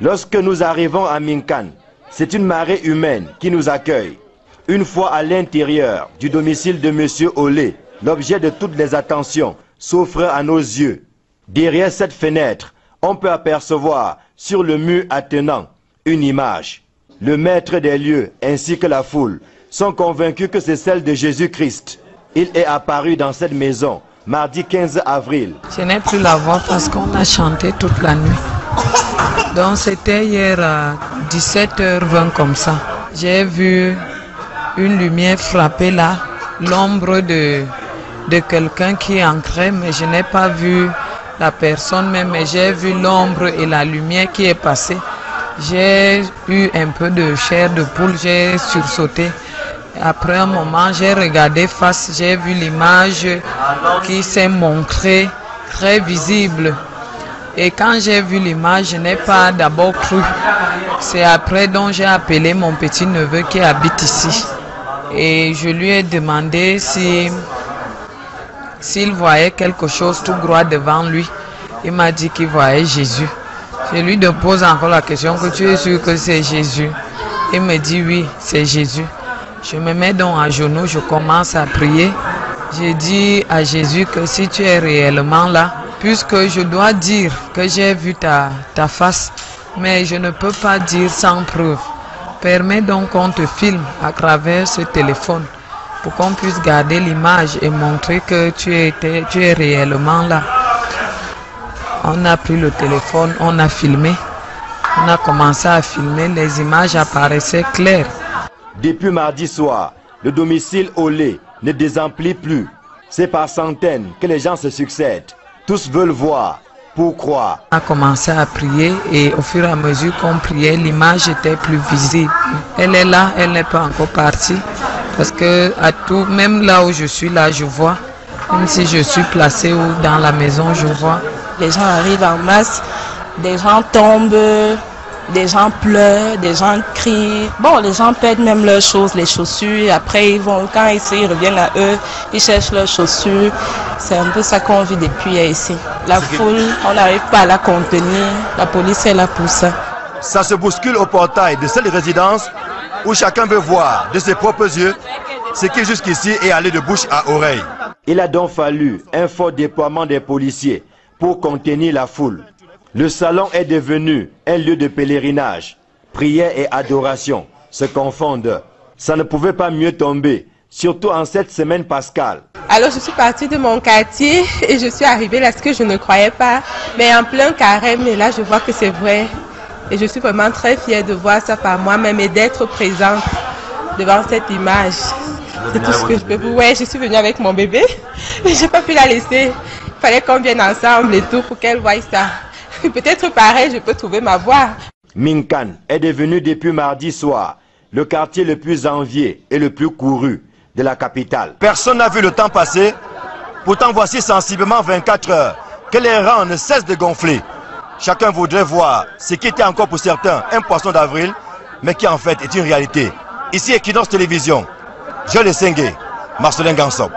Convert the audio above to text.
Lorsque nous arrivons à Minkan, c'est une marée humaine qui nous accueille. Une fois à l'intérieur du domicile de M. Olé, l'objet de toutes les attentions s'offre à nos yeux. Derrière cette fenêtre, on peut apercevoir sur le mur attenant une image. Le maître des lieux ainsi que la foule sont convaincus que c'est celle de Jésus-Christ. Il est apparu dans cette maison mardi 15 avril. Je n'ai plus la voix parce qu'on a chanté toute la nuit. Donc c'était hier à 17h20 comme ça. J'ai vu une lumière frapper là, l'ombre de quelqu'un qui entrait, mais je n'ai pas vu la personne même, mais j'ai vu l'ombre et la lumière qui est passée. J'ai eu un peu de chair de poule, j'ai sursauté. Après un moment, j'ai regardé face, j'ai vu l'image qui s'est montrée très visible. Et quand j'ai vu l'image, je n'ai pas d'abord cru. C'est après donc j'ai appelé mon petit-neveu qui habite ici. Et je lui ai demandé s'il voyait quelque chose tout droit devant lui. Il m'a dit qu'il voyait Jésus. Je lui pose encore la question, que tu es sûr que c'est Jésus? Il me dit oui, c'est Jésus. Je me mets donc à genoux, je commence à prier. Je dis à Jésus que si tu es réellement là, puisque je dois dire que j'ai vu ta face, mais je ne peux pas dire sans preuve. Permets donc qu'on te filme à travers ce téléphone pour qu'on puisse garder l'image et montrer que tu es réellement là. On a pris le téléphone, on a filmé, on a commencé à filmer, les images apparaissaient claires. Depuis mardi soir, le domicile Olé ne désemplit plus. C'est par centaines que les gens se succèdent. Tous veulent voir pour croire. On a commencé à prier et au fur et à mesure qu'on priait, l'image était plus visible. Elle est là, elle n'est pas encore partie. Parce que même là où je suis là, je vois. Même si je suis placé ou dans la maison, je vois. Les gens arrivent en masse, des gens tombent, des gens pleurent, des gens crient. Bon, les gens perdent même leurs choses, les chaussures. Après, quand ils reviennent à eux, ils cherchent leurs chaussures. C'est un peu ça qu'on vit depuis ici. La foule, on n'arrive pas à la contenir. La police est là pour ça. Ça se bouscule au portail de cette résidence où chacun veut voir de ses propres yeux ce qui jusqu'ici est allé de bouche à oreille. Il a donc fallu un fort déploiement des policiers pour contenir la foule. Le salon est devenu un lieu de pèlerinage. Prière et adoration se confondent. Ça ne pouvait pas mieux tomber, surtout en cette semaine pascale. Alors je suis partie de mon quartier et je suis arrivée là, ce que je ne croyais pas. Mais en plein carême, et là je vois que c'est vrai. Et je suis vraiment très fière de voir ça par moi-même et d'être présente devant cette image. C'est tout ce que je peux vous. Ouais, je suis venue avec mon bébé, mais je n'ai pas pu la laisser. Il fallait qu'on vienne ensemble et tout pour qu'elle voie ça. Peut-être pareil, je peux trouver ma voie. Minkan est devenu depuis mardi soir le quartier le plus envié et le plus couru de la capitale. Personne n'a vu le temps passer. Pourtant, voici sensiblement 24 heures que les rangs ne cessent de gonfler. Chacun voudrait voir ce qui était encore pour certains un poisson d'avril, mais qui en fait est une réalité. Ici, Equinox Télévision, Joel Essengue, Marcelin Gansop.